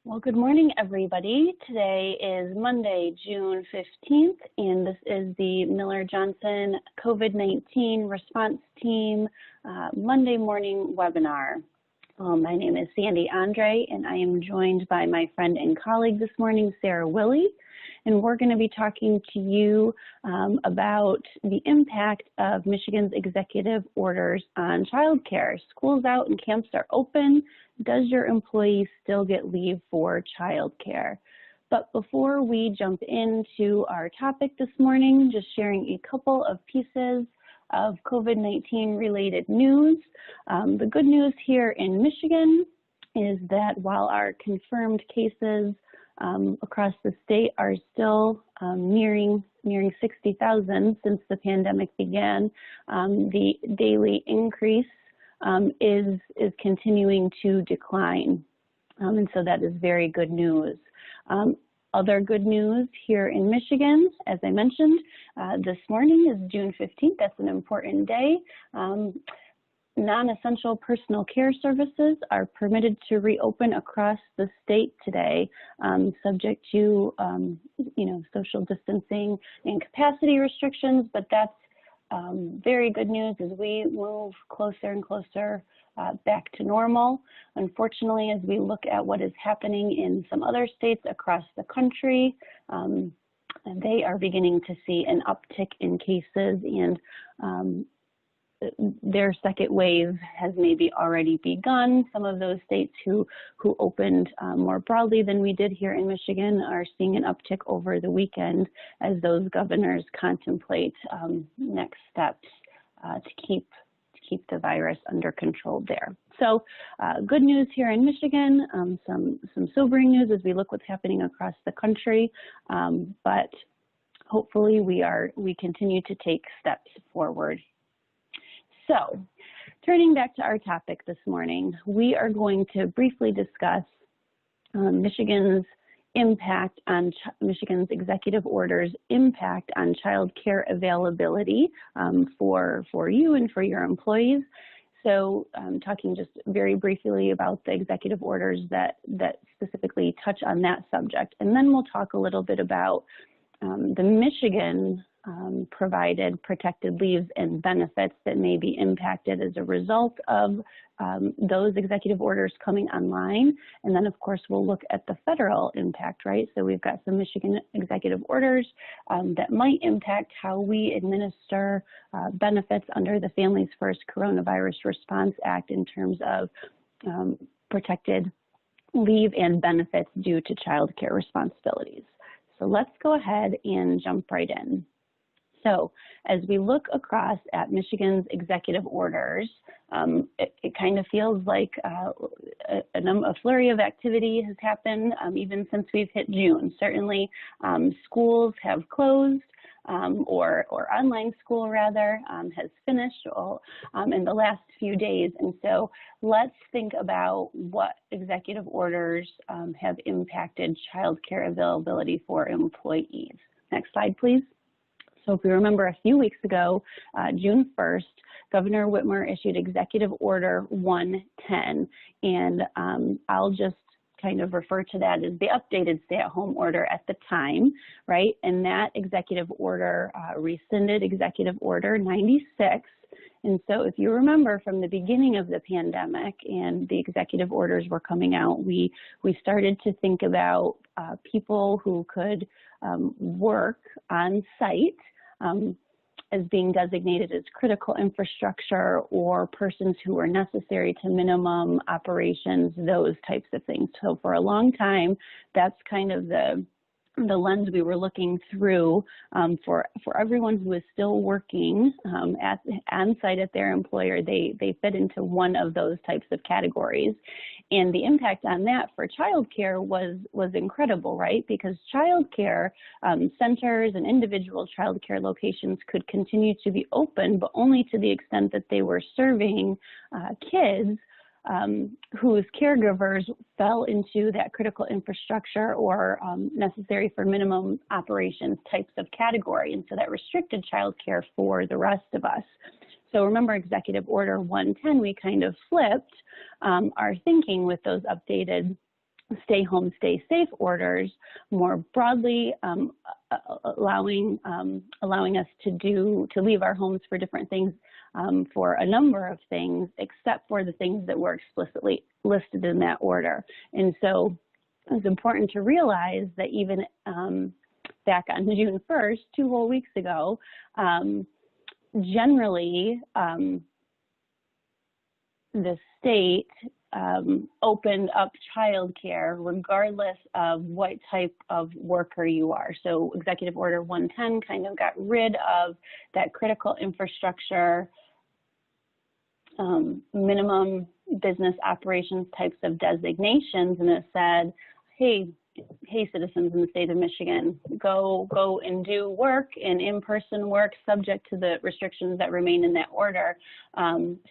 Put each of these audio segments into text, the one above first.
Well, good morning, everybody. Today is Monday, June 15th, and this is the Miller-Johnson COVID-19 Response Team Monday morning webinar. My name is Sandy Andre, and I am joined by my friend and colleague this morning, Sarah Willey, and we're going to be talking to you about the impact of Michigan's executive orders on childcare. School's out and camps are open. Does your employee still get leave for childcare? But before we jump into our topic this morning, just sharing a couple of pieces of COVID-19 related news. The good news here in Michigan is that while our confirmed cases across the state are still nearing 60,000 since the pandemic began, the daily increase is continuing to decline, and so that is very good news. Other good news here in Michigan, as I mentioned, this morning is June 15th. That's an important day. Non-essential personal care services are permitted to reopen across the state today, subject to social distancing and capacity restrictions, but that's very good news as we move closer and closer back to normal. Unfortunately, as we look at what is happening in some other states across the country, they are beginning to see an uptick in cases, and their second wave has maybe already begun. Some of those states who opened more broadly than we did here in Michigan are seeing an uptick over the weekend as those governors contemplate next steps to keep the virus under control there. So good news here in Michigan, some sobering news as we look what's happening across the country, but hopefully we continue to take steps forward. So, turning back to our topic this morning, we are going to briefly discuss Michigan's executive orders impact on child care availability for you and for your employees. So, talking just very briefly about the executive orders that specifically touch on that subject, and then we'll talk a little bit about the Michigan provided protected leaves and benefits that may be impacted as a result of those executive orders coming online. And then, of course, we'll look at the federal impact, right? So we've got some Michigan executive orders that might impact how we administer benefits under the Families First Coronavirus Response Act in terms of protected leave and benefits due to child care responsibilities. So let's go ahead and jump right in. So as we look across at Michigan's executive orders, it kind of feels like a flurry of activity has happened even since we've hit June. Certainly schools have closed, or online school rather has finished in the last few days. And so let's think about what executive orders have impacted childcare availability for employees. Next slide, please. So if we remember a few weeks ago, June 1st, Governor Whitmer issued Executive Order 110, and I'll just kind of refer to that as the updated stay-at-home order at the time, right? And that executive order rescinded Executive Order 96. And so if you remember from the beginning of the pandemic and the executive orders were coming out, we started to think about people who could work on site as being designated as critical infrastructure or persons who are necessary to minimum operations, those types of things. So for a long time, that's kind of the lens we were looking through for everyone who is still working on site at their employer. They fit into one of those types of categories. And the impact on that for childcare was incredible, right? Because childcare centers and individual childcare locations could continue to be open, but only to the extent that they were serving kids whose caregivers fell into that critical infrastructure or necessary for minimum operations types of category. And so that restricted childcare for the rest of us. So remember Executive Order 110, we kind of flipped our thinking with those updated stay home, stay safe orders more broadly, allowing us to leave our homes for different things, for a number of things, except for the things that were explicitly listed in that order. And so it's important to realize that even back on June 1st, 2 whole weeks ago, generally the state opened up childcare regardless of what type of worker you are. So Executive Order 110 kind of got rid of that critical infrastructure, minimum business operations types of designations, and it said, hey, citizens in the state of Michigan, go and do work and in-person work subject to the restrictions that remain in that order.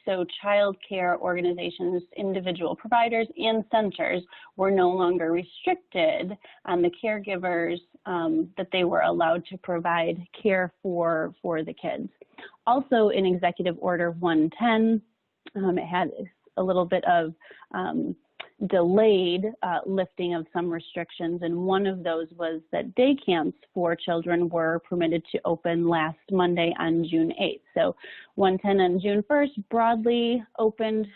So child care organizations, individual providers, and centers were no longer restricted on the caregivers that they were allowed to provide care for the kids. Also in Executive Order 110, it had a little bit of delayed lifting of some restrictions, and one of those was that day camps for children were permitted to open last Monday on June 8th. So 110 on June 1st broadly opened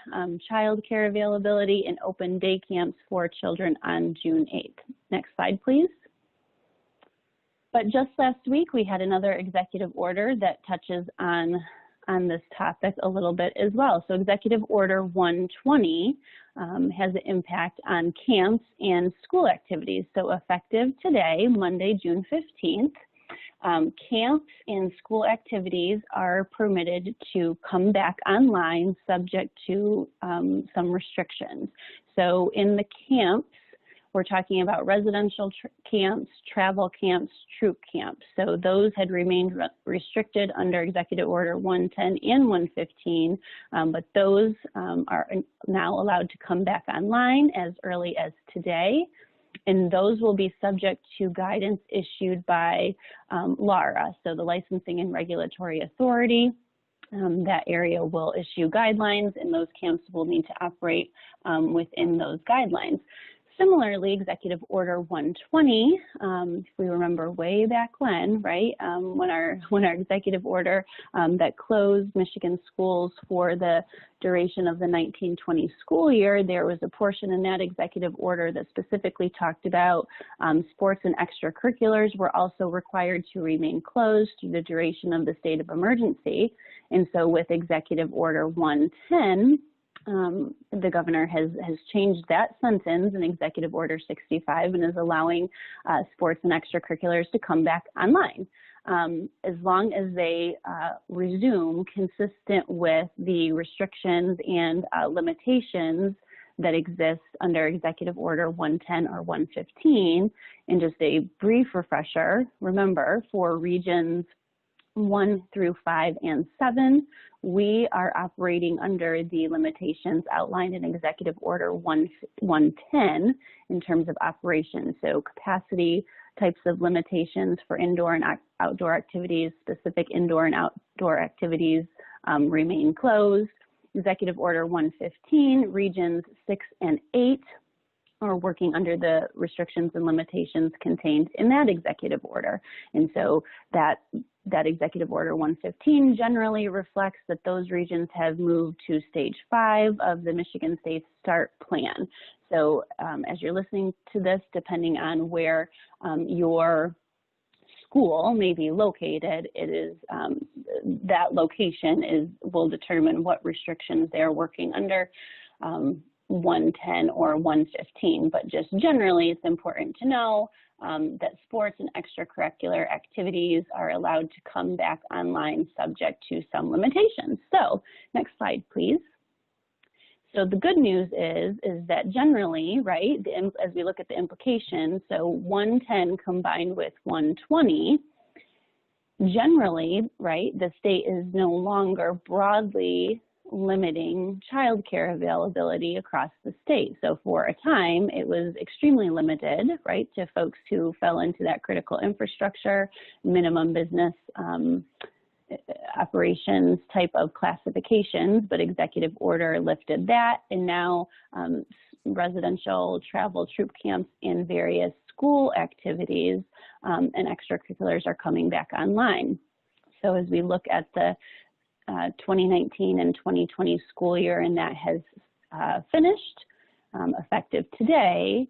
child care availability and opened day camps for children on June 8th. Next slide, please. But just last week, we had another executive order that touches on this topic a little bit as well. So Executive Order 120 has an impact on camps and school activities. So effective today, Monday, June 15th, camps and school activities are permitted to come back online subject to some restrictions. So in the camps, we're talking about residential camps, travel camps, troop camps. So those had remained restricted under Executive Order 110 and 115, but those are now allowed to come back online as early as today. And those will be subject to guidance issued by LARA, so the Licensing and Regulatory Authority. That area will issue guidelines, and those camps will need to operate within those guidelines. Similarly, Executive Order 120, if we remember way back when, right, when our executive order that closed Michigan schools for the duration of the 1920 school year, there was a portion in that executive order that specifically talked about sports and extracurriculars were also required to remain closed through the duration of the state of emergency. And so with Executive Order 110, the governor has changed that sentence in Executive Order 65 and is allowing sports and extracurriculars to come back online as long as they resume consistent with the restrictions and limitations that exist under Executive Order 110 or 115. And just a brief refresher, remember, for regions 1 through 5 and 7, we are operating under the limitations outlined in Executive Order 110 in terms of operations. So capacity types of limitations for indoor and outdoor activities, specific indoor and outdoor activities remain closed. Executive Order 115, regions 6 and 8 are working under the restrictions and limitations contained in that executive order. And so that Executive Order 115 generally reflects that those regions have moved to Stage 5 of the Michigan State START plan. So as you're listening to this, depending on where your school may be located, it is that location will determine what restrictions they're working under. 110 or 115, but just generally it's important to know that sports and extracurricular activities are allowed to come back online subject to some limitations. So next slide, please. So the good news is that generally, right, as we look at the implications, so 110 combined with 120, generally, right, the state is no longer broadly limiting childcare availability across the state. So for a time, it was extremely limited, right, to folks who fell into that critical infrastructure, minimum business operations type of classifications, but executive order lifted that, and now residential travel troop camps and various school activities and extracurriculars are coming back online. So as we look at the 2019 and 2020 school year, and that has finished, effective today,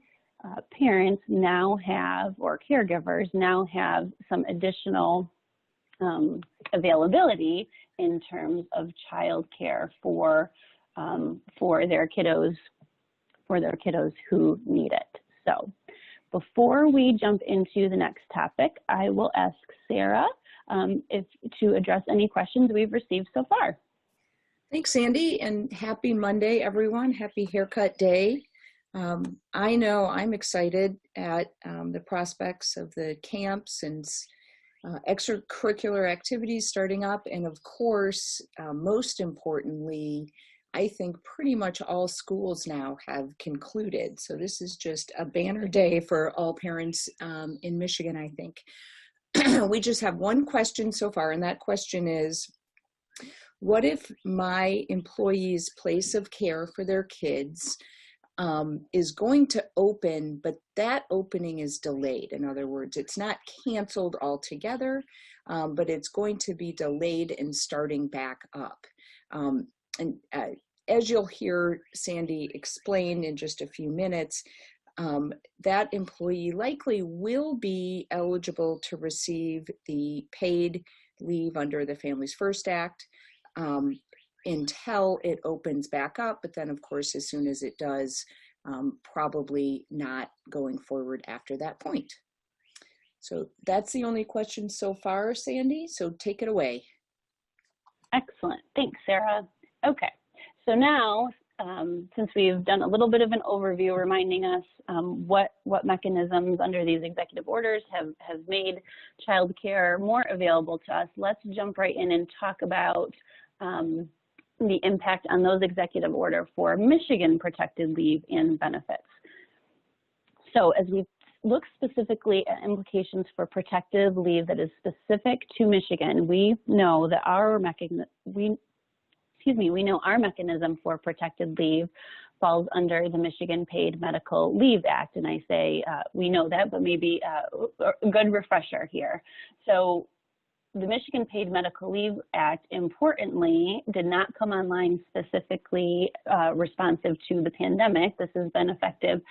parents now have, or caregivers now have, some additional availability in terms of childcare for their kiddos who need it. So before we jump into the next topic, I will ask Sarah to address any questions we've received so far. Thanks, Sandy, and happy Monday, everyone. Happy Haircut Day. I know I'm excited at the prospects of the camps and extracurricular activities starting up, and of course, most importantly, I think pretty much all schools now have concluded. So this is just a banner day for all parents in Michigan, I think. We just have one question so far, and that question is, what if my employee's place of care for their kids is going to open, but that opening is delayed? In other words, it's not canceled altogether, but it's going to be delayed and starting back up. As you'll hear Sandy explain in just a few minutes, that employee likely will be eligible to receive the paid leave under the Families First Act until it opens back up. But then, of course, as soon as it does, probably not going forward after that point. So that's the only question so far, Sandy. So take it away. Excellent. Thanks, Sarah. Okay. So now, since we've done a little bit of an overview reminding us what mechanisms under these executive orders have made childcare more available to us, let's jump right in and talk about the impact on those executive order for Michigan protected leave and benefits. So as we look specifically at implications for protected leave that is specific to Michigan, we know that our mechanism for protected leave falls under the Michigan Paid Medical Leave Act. And I say we know that, but maybe a good refresher here. So the Michigan Paid Medical Leave Act, importantly, did not come online specifically responsive to the pandemic. This has been effective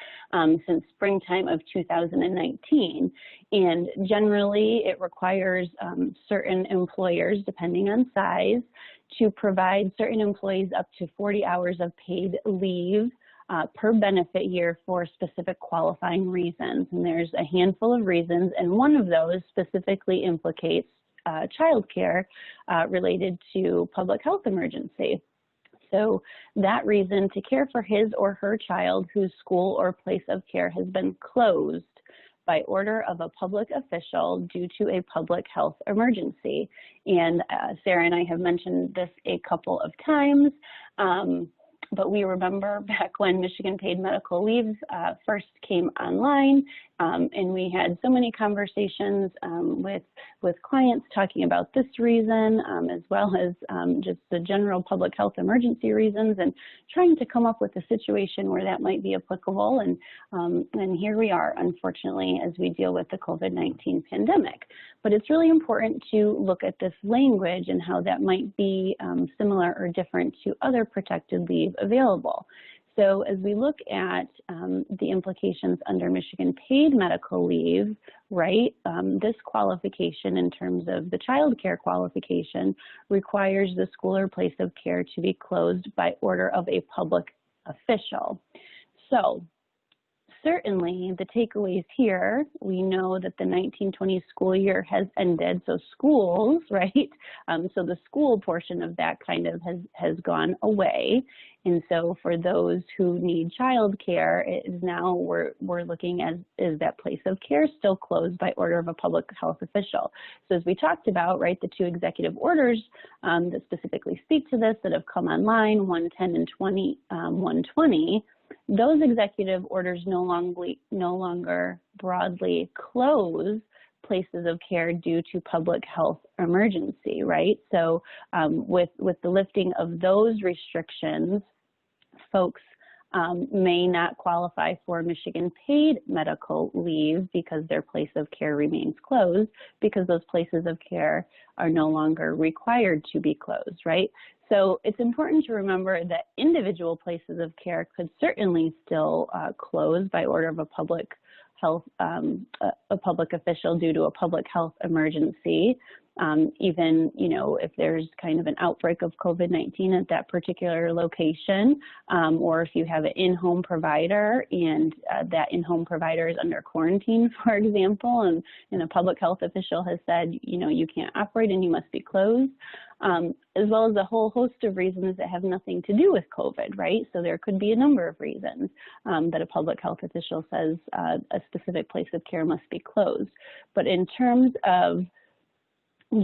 since springtime of 2019. And generally, it requires certain employers, depending on size, to provide certain employees up to 40 hours of paid leave per benefit year for specific qualifying reasons. And there's a handful of reasons, and one of those specifically implicates childcare related to public health emergency. So that reason to care for his or her child whose school or place of care has been closed by order of a public official due to a public health emergency. And Sarah and I have mentioned this a couple of times, but we remember back when Michigan Paid Medical Leave first came online, and we had so many conversations with clients talking about this reason, as well as just the general public health emergency reasons, and trying to come up with a situation where that might be applicable. And here we are, unfortunately, as we deal with the COVID-19 pandemic. But it's really important to look at this language and how that might be similar or different to other protected leave available. So as we look at the implications under Michigan Paid Medical Leave, right, this qualification in terms of the child care qualification requires the school or place of care to be closed by order of a public official. So certainly the takeaways here, we know that the 1920 school year has ended, so schools, right? So the school portion of that kind of has gone away. And so for those who need childcare, it is now we're looking at, is that place of care still closed by order of a public health official? So as we talked about, right, the two executive orders that specifically speak to this that have come online, 110 and 120, those executive orders no longer broadly close places of care due to public health emergency, right? So with the lifting of those restrictions, folks may not qualify for Michigan paid medical leave because their place of care remains closed, because those places of care are no longer required to be closed, right? So it's important to remember that individual places of care could certainly still close by order of a public health, a public official due to a public health emergency. Even, you know, if there's kind of an outbreak of COVID-19 at that particular location, or if you have an in-home provider and that in-home provider is under quarantine, for example, and a public health official has said, you know, you can't operate and you must be closed, as well as a whole host of reasons that have nothing to do with COVID, right? So there could be a number of reasons that a public health official says a specific place of care must be closed. But in terms of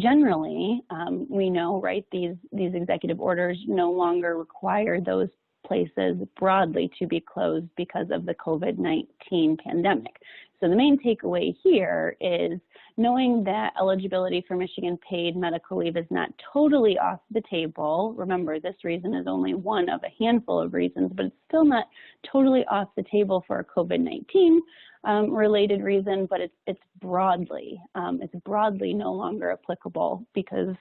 generally, we know, right, these executive orders no longer require those places broadly to be closed because of the COVID-19 pandemic. So the main takeaway here is knowing that eligibility for Michigan paid medical leave is not totally off the table. Remember, this reason is only one of a handful of reasons, but it's still not totally off the table for a COVID-19 related reason, but it's broadly no longer applicable because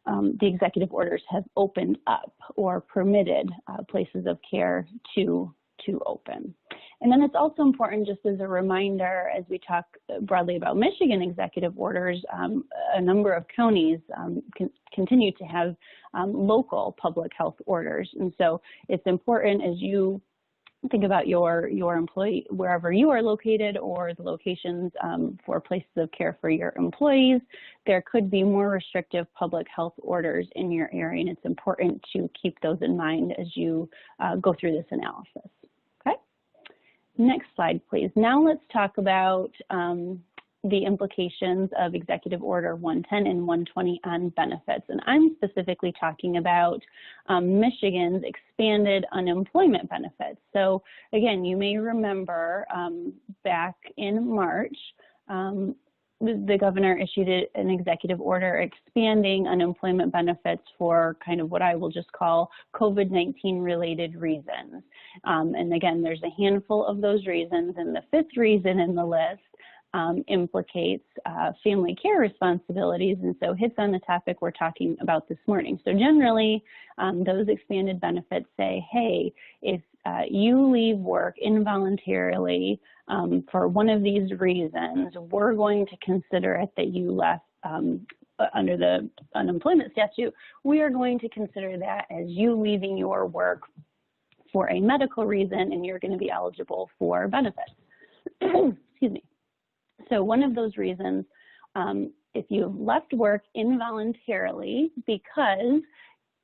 the executive orders have opened up or permitted places of care to open. And then it's also important, just as a reminder, as we talk broadly about Michigan executive orders, a number of counties continue to have local public health orders. And so it's important as you think about your employee, wherever you are located, or the locations for places of care for your employees, there could be more restrictive public health orders in your area, and it's important to keep those in mind as you go through this analysis. Okay, next slide, please. Now let's talk about the implications of Executive Order 110 and 120 on benefits. And I'm specifically talking about Michigan's expanded unemployment benefits. So again, you may remember back in March, the governor issued an executive order expanding unemployment benefits for kind of what I will just call COVID-19 related reasons. And again, there's a handful of those reasons, and the fifth reason in the list implicates family care responsibilities, and so hits on the topic we're talking about this morning. So generally, those expanded benefits say, hey, if you leave work involuntarily for one of these reasons, we're going to consider it that you left under the unemployment statute. We are going to consider that as you leaving your work for a medical reason, and you're going to be eligible for benefits. Excuse me. So one of those reasons, if you've left work involuntarily because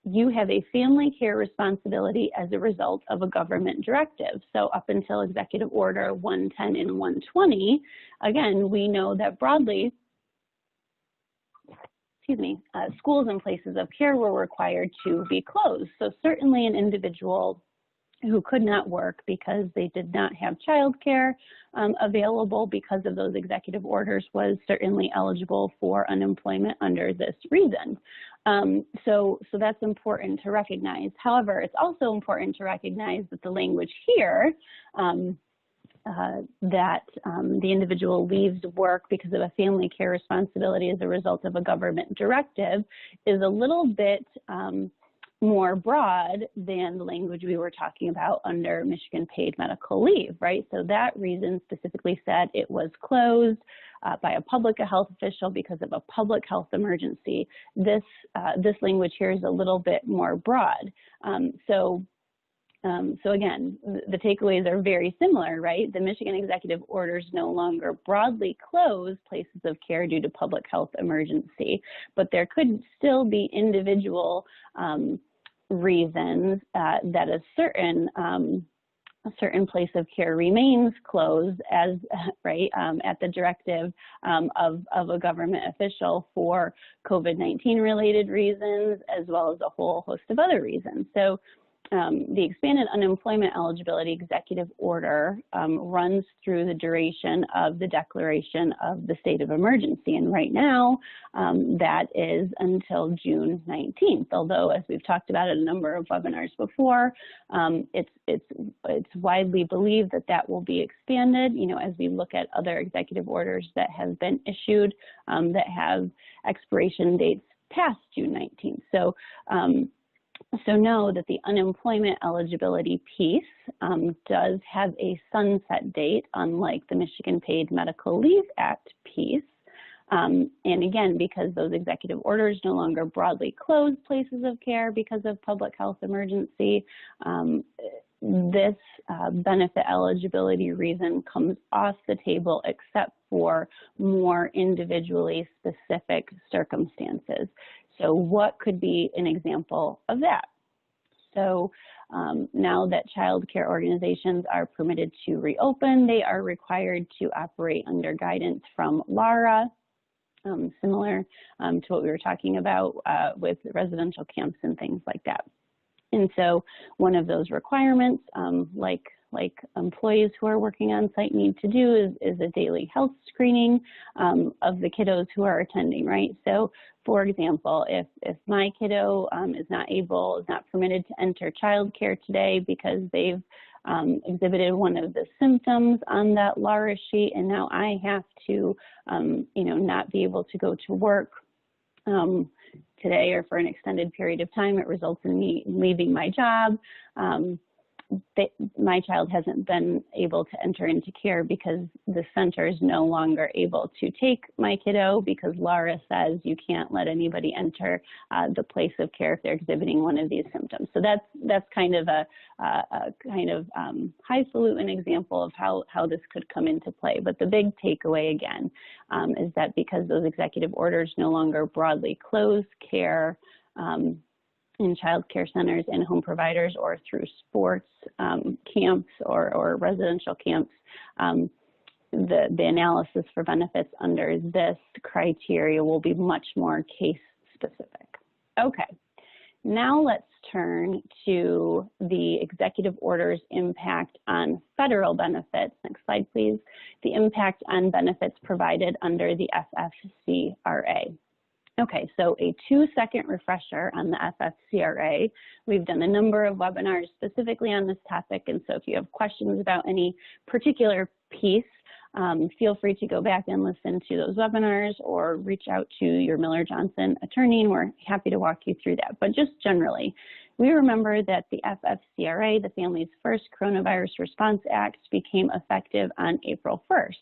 you have a family care responsibility as a result of a government directive. So up until Executive Order 110 and 120, again, we know that broadly, schools and places of care were required to be closed. So certainly an individual who could not work because they did not have childcare available because of those executive orders was certainly eligible for unemployment under this reason. So that's important to recognize. However, it's also important to recognize that the language here that the individual leaves work because of a family care responsibility as a result of a government directive is a little bit more broad than the language we were talking about under Michigan paid medical leave, right? So that reason specifically said it was closed by a public health official because of a public health emergency. This language here is a little bit more broad. So again, the takeaways are very similar, right? The Michigan executive orders no longer broadly close places of care due to public health emergency, but there could still be individual reasons that a certain place of care remains closed as at the directive of a government official for COVID-19 related reasons, as well as a whole host of other reasons. So the expanded unemployment eligibility executive order runs through the duration of the declaration of the state of emergency. And right now, that is until June 19th. Although, as we've talked about in a number of webinars before, it's widely believed that that will be expanded, as we look at other executive orders that have been issued that have expiration dates past June 19th. So know that the unemployment eligibility piece does have a sunset date, unlike the Michigan Paid Medical Leave Act piece. And again, because those executive orders no longer broadly close places of care because of public health emergency, this benefit eligibility reason comes off the table except for more individually specific circumstances. So what could be an example of that? So now that child care organizations are permitted to reopen, they are required to operate under guidance from LARA, similar to what we were talking about with residential camps and things like that. And so one of those requirements, like employees who are working on site need to do is a daily health screening of the kiddos who are attending, right? So for example, if my kiddo is not permitted to enter childcare today because they've exhibited one of the symptoms on that LARA sheet, and now I have to, not be able to go to work today or for an extended period of time, it results in me leaving my job. My child hasn't been able to enter into care because the center is no longer able to take my kiddo because Laura says you can't let anybody enter the place of care if they're exhibiting one of these symptoms. So that's kind of a highfalutin example of how this could come into play. But the big takeaway again is that because those executive orders no longer broadly close care in child care centers and home providers or through sports camps or residential camps, the analysis for benefits under this criteria will be much more case specific. Okay, now let's turn to the executive order's impact on federal benefits. Next slide, please. The impact on benefits provided under the FFCRA. Okay, so a 2-second refresher on the FFCRA. We've done a number of webinars specifically on this topic, and so if you have questions about any particular piece, feel free to go back and listen to those webinars or reach out to your Miller-Johnson attorney, and we're happy to walk you through that. But just generally, we remember that the FFCRA, the Family's First Coronavirus Response Act, became effective on April 1st.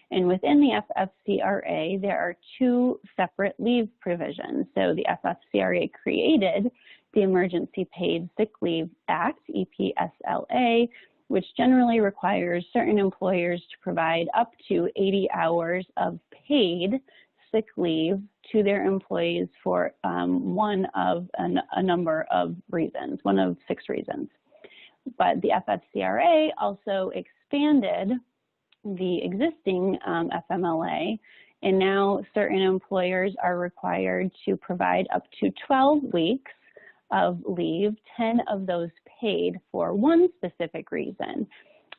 And within the FFCRA, there are 2 separate leave provisions. So the FFCRA created the Emergency Paid Sick Leave Act, EPSLA, which generally requires certain employers to provide up to 80 hours of paid sick leave to their employees for one of a number of reasons, one of 6 reasons. But the FFCRA also expanded the existing FMLA, and now certain employers are required to provide up to 12 weeks of leave, 10 of those paid for one specific reason.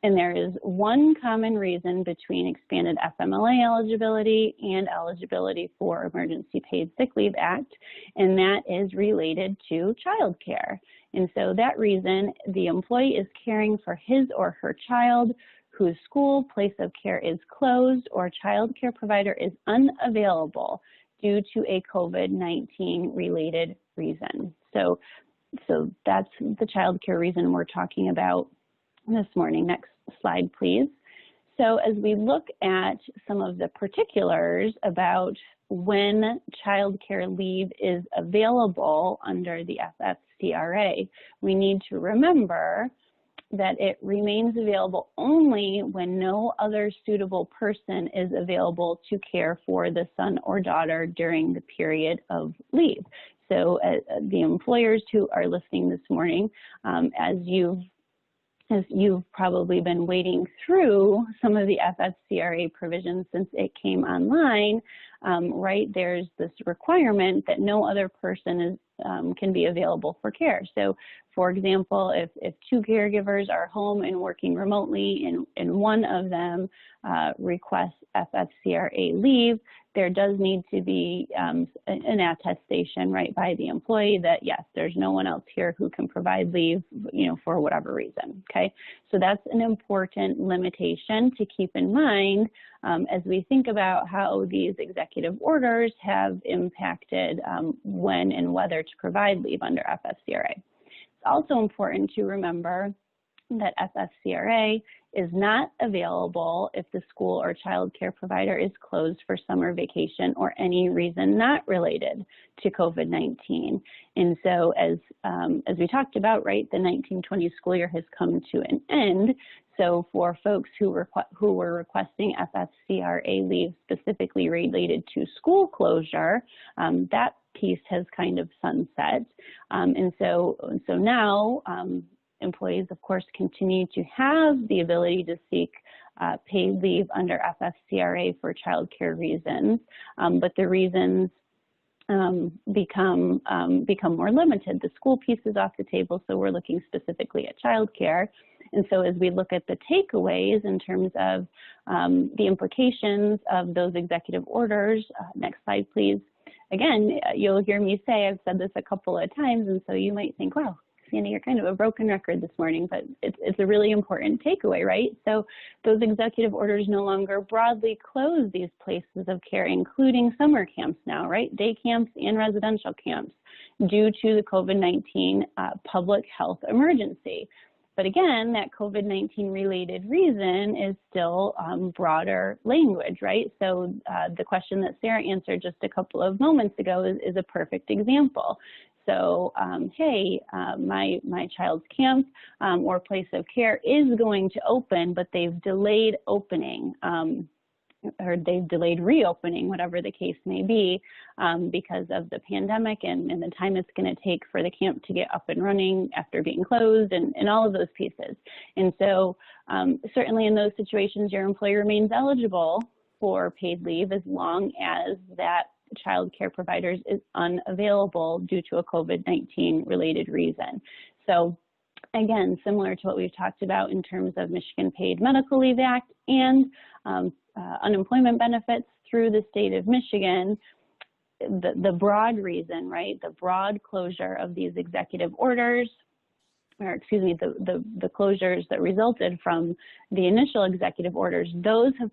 And there is one common reason between expanded FMLA eligibility and eligibility for Emergency Paid Sick Leave Act, and that is related to childcare. And so that reason, the employee is caring for his or her child whose school, place of care is closed, or child care provider is unavailable due to a COVID-19 related reason. So that's the child care reason we're talking about this morning. Next slide, please. So as we look at some of the particulars about when child care leave is available under the FFCRA, we need to remember that it remains available only when no other suitable person is available to care for the son or daughter during the period of leave. So the employers who are listening this morning, as you've probably been wading through some of the FFCRA provisions since it came online, right, there's this requirement that no other person is can be available for care. So, for example, if two caregivers are home and working remotely and one of them requests FFCRA leave, there does need to be an attestation, right, by the employee that, yes, there's no one else here who can provide leave, for whatever reason, okay? So that's an important limitation to keep in mind as we think about how these executive orders have impacted when and whether to provide leave under FFCRA. It's also important to remember that FFCRA is not available if the school or child care provider is closed for summer vacation or any reason not related to COVID-19. And so as we talked about, right, the 1920 school year has come to an end. So for folks who were requesting FFCRA leave specifically related to school closure, that piece has kind of sunset. And so now, employees, of course, continue to have the ability to seek paid leave under FFCRA for childcare reasons, but the reasons become more limited. The school piece is off the table, so we're looking specifically at childcare. And so as we look at the takeaways in terms of the implications of those executive orders, next slide, please. Again, you'll hear me say, I've said this a couple of times, and so you might think, wow, Sandy, you're kind of a broken record this morning, but it's a really important takeaway, right? So those executive orders no longer broadly close these places of care, including summer camps now, right? Day camps and residential camps due to the COVID-19 public health emergency. But again, that COVID-19 related reason is still broader language, right? So the question that Sarah answered just a couple of moments ago is a perfect example. So, hey, my child's camp or place of care is going to open, but they've delayed opening or they've delayed reopening, whatever the case may be, because of the pandemic and the time it's going to take for the camp to get up and running after being closed and all of those pieces. And so certainly in those situations, your employer remains eligible for paid leave as long as that child care providers is unavailable due to a COVID-19 related reason. So again, similar to what we've talked about in terms of Michigan Paid Medical Leave Act and unemployment benefits through the state of Michigan, the broad reason, right, the broad closure of these executive orders, or excuse me, the closures that resulted from the initial executive orders, those have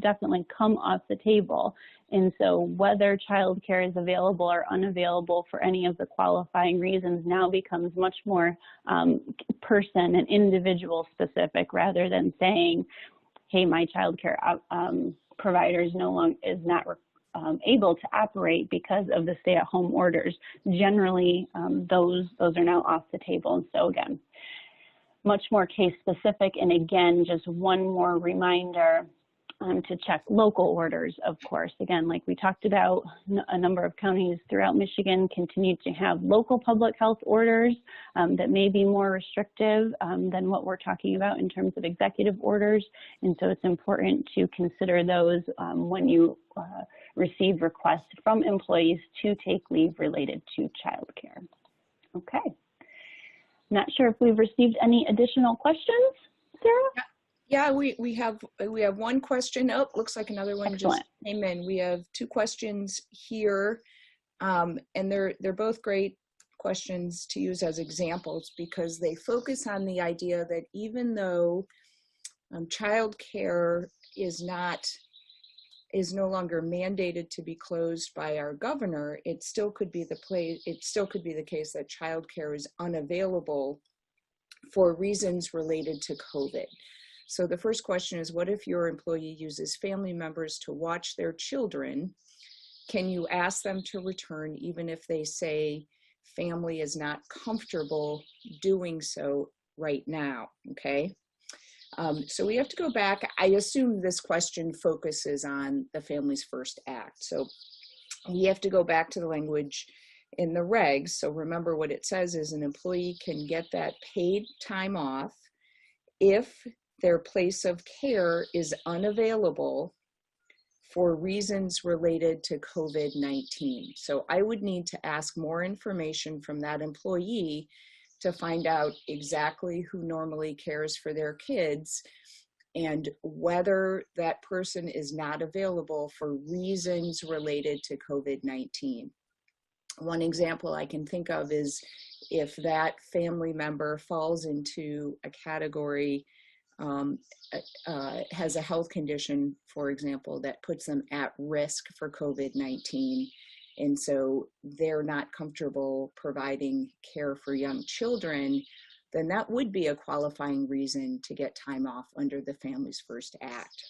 definitely come off the table. And so whether childcare is available or unavailable for any of the qualifying reasons now becomes much more person and individual specific, rather than saying, hey, my childcare provider is not able to operate because of the stay-at-home orders. Generally, those are now off the table. And so again, much more case specific. And again, just one more reminder to check local orders, of course. Again, like we talked about, a number of counties throughout Michigan continue to have local public health orders that may be more restrictive than what we're talking about in terms of executive orders. And so it's important to consider those when you receive requests from employees to take leave related to childcare. Okay. Not sure if we've received any additional questions, Sarah? Yeah, we have one question. Oh, looks like another one Excellent. Just came in. We have two questions here, and they're both great questions to use as examples because they focus on the idea that even though childcare is no longer mandated to be closed by our governor, it still could be the case that childcare is unavailable for reasons related to COVID. So the first question is, what if your employee uses family members to watch their children? Can you ask them to return even if they say family is not comfortable doing so right now, okay? So we have to go back. I assume this question focuses on the Families First Act. So we have to go back to the language in the regs. So remember what it says is an employee can get that paid time off if their place of care is unavailable for reasons related to COVID-19. So I would need to ask more information from that employee to find out exactly who normally cares for their kids and whether that person is not available for reasons related to COVID-19. One example I can think of is if that family member falls into a category, has a health condition, for example, that puts them at risk for COVID-19, and so they're not comfortable providing care for young children, then that would be a qualifying reason to get time off under the Families First Act.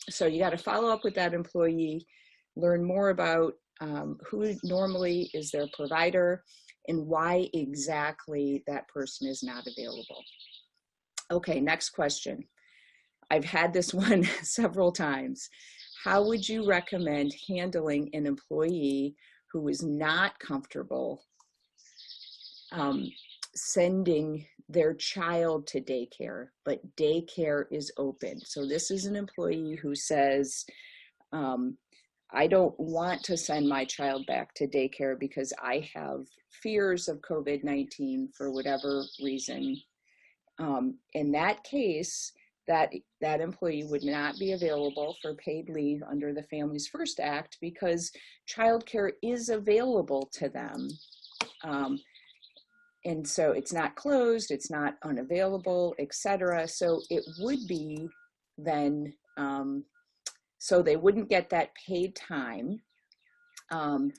So you got to follow up with that employee, learn more about who normally is their provider and why exactly that person is not available. Okay, next question. I've had this one several times. How would you recommend handling an employee who is not comfortable sending their child to daycare, but daycare is open? So this is an employee who says, I don't want to send my child back to daycare because I have fears of COVID-19 for whatever reason. In that case, that employee would not be available for paid leave under the Families First Act because childcare is available to them. And so it's not closed, it's not unavailable, etc. So it would be then, so they wouldn't get that paid time. And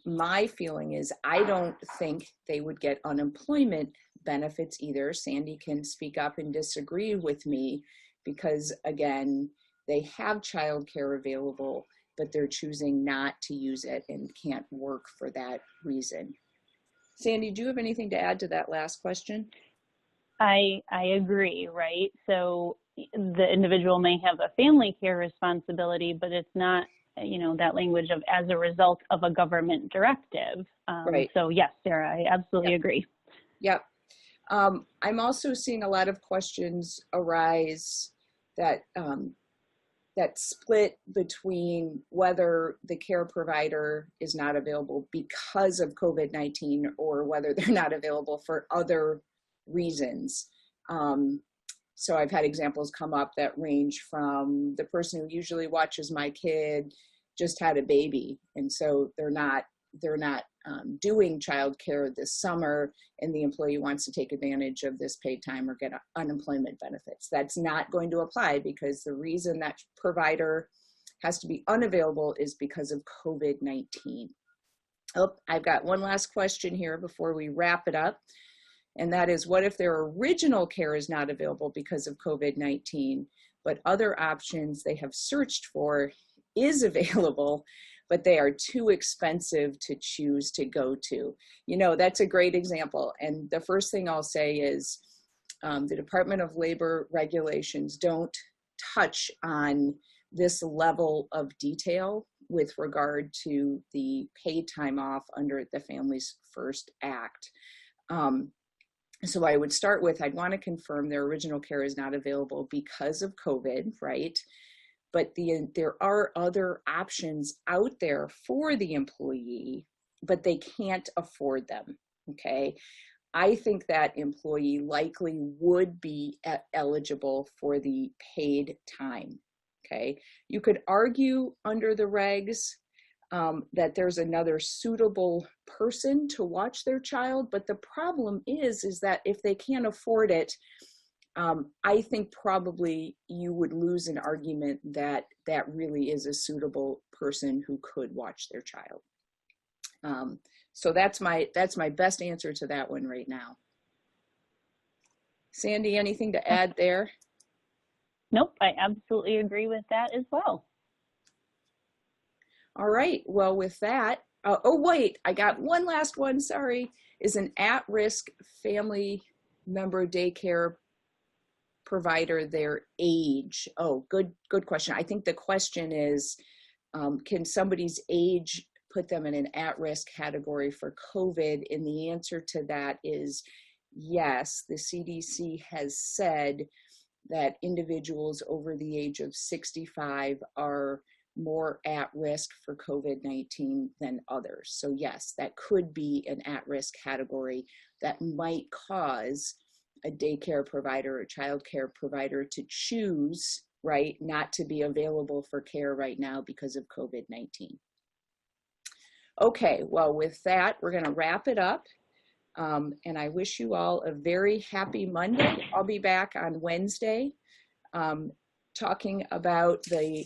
my feeling is I don't think they would get unemployment benefits either. Sandy can speak up and disagree with me because, again, they have childcare available, but they're choosing not to use it and can't work for that reason. Sandy, do you have anything to add to that last question? I agree, right? So the individual may have a family care responsibility, but it's not, that language of as a result of a government directive. Right. So yes, Sarah, I absolutely agree. Yep. I'm also seeing a lot of questions arise that that split between whether the care provider is not available because of COVID-19 or whether they're not available for other reasons. So I've had examples come up that range from the person who usually watches my kid just had a baby, and so they're not doing childcare this summer, and the employee wants to take advantage of this paid time or get unemployment benefits. That's not going to apply because the reason that provider has to be unavailable is because of COVID-19. Oh, I've got one last question here before we wrap it up, and that is, what if their original care is not available because of COVID-19, but other options they have searched for is available, but they are too expensive to choose to go to? That's a great example. And the first thing I'll say is the Department of Labor regulations don't touch on this level of detail with regard to the paid time off under the Families First Act. So I would start with, I'd want to confirm their original care is not available because of COVID, right? But there are other options out there for the employee, but they can't afford them, okay? I think that employee likely would be eligible for the paid time, okay? You could argue under the regs that there's another suitable person to watch their child, but the problem is that if they can't afford it, I think probably you would lose an argument that that really is a suitable person who could watch their child. So that's my best answer to that one right now. Sandy, anything to add there? Nope, I absolutely agree with that as well. All right, well with that, oh wait, I got one last one, sorry. Is an at-risk family member daycare provider their age? Oh, good question. I think the question is, can somebody's age put them in an at-risk category for COVID? And the answer to that is yes. The CDC has said that individuals over the age of 65 are more at risk for COVID-19 than others. So yes, that could be an at-risk category that might cause a daycare provider or childcare provider to choose, right, not to be available for care right now because of COVID-19. Okay, well, with that, we're going to wrap it up. And I wish you all a very happy Monday. I'll be back on Wednesday talking about the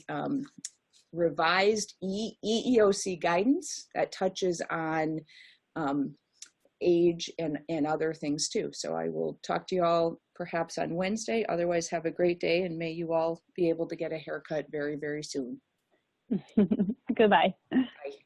revised EEOC guidance that touches on age and other things too. So I will talk to you all perhaps on Wednesday. Otherwise, have a great day, and may you all be able to get a haircut very, very soon. Goodbye. Bye.